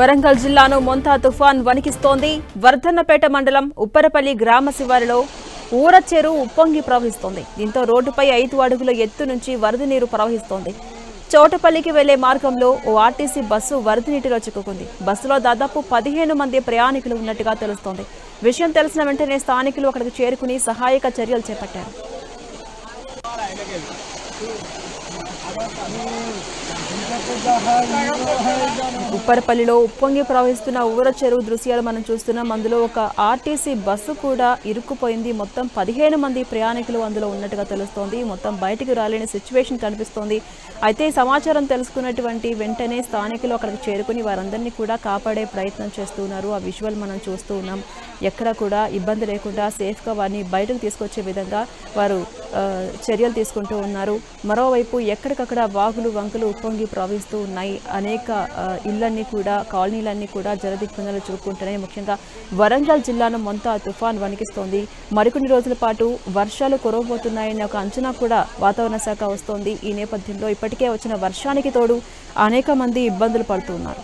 వరంగల్ జిల్లాను మొంతా తుఫాన్ వణికిస్తోంది. వర్ధన్నపేట మండలం ఉప్పరపల్లి గ్రామ శివారులో ఊర చెరువు ఉప్పొంగి ప్రవహిస్తోంది. దీంతో రోడ్డుపై 5 అడుగుల ఎత్తు నుంచి వరద నీరు ప్రవహిస్తోంది. చోటపల్లికి వెళ్లే మార్గంలో ఓ ఆర్టీసీ బస్సు వరద నీటిలో చిక్కుకుంది. బస్సులో దాదాపు 15 మంది ప్రయాణికులు ఉన్నట్టుగా తెలుస్తోంది. విషయం తెలిసిన వెంటనే స్థానికులు అక్కడికి చేరుకుని సహాయక చర్యలు చేపట్టారు. ఉప్పరపల్లిలో ఉప్పొంగి ప్రవహిస్తున్న ఊర చెరువు దృశ్యాలు మనం చూస్తున్నాం. అందులో ఒక ఆర్టీసీ బస్సు కూడా ఇరుక్కుపోయింది. మొత్తం 15 మంది ప్రయాణికులు అందులో ఉన్నట్టుగా తెలుస్తోంది. మొత్తం బయటికి రాలేని సిచ్యువేషన్ కనిపిస్తోంది. అయితే సమాచారం తెలుసుకున్నటువంటి వెంటనే స్థానికులు అక్కడికి చేరుకుని వారందరినీ కూడా కాపాడే ప్రయత్నం చేస్తున్నారు. ఆ విజువల్ మనం చూస్తూ ఉన్నాం. ఎక్కడ కూడా ఇబ్బంది లేకుండా సేఫ్గా వారిని బయటకు తీసుకొచ్చే విధంగా వారు చర్యలు తీసుకుంటూ ఉన్నారు. మరోవైపు ఎక్కడికక్కడ వాగులు వంకలు ఉప్పొంగి ప్రవహిస్తూ ఉన్నాయి. అనేక ఇళ్లన్నీ కూడా కాలనీలన్నీ కూడా జలదిగ్బంధాలు చూపుకుంటున్నాయి. ముఖ్యంగా వరంగల్ జిల్లాను మొంతా తుఫాన్ వణికిస్తోంది. మరికొన్ని రోజుల పాటు వర్షాలు కురవబోతున్నాయని ఒక అంచనా కూడా వాతావరణ శాఖ వస్తోంది. ఈ నేపథ్యంలో ఇప్పటికే వచ్చిన వర్షానికి తోడు అనేక మంది ఇబ్బందులు పడుతున్నారు.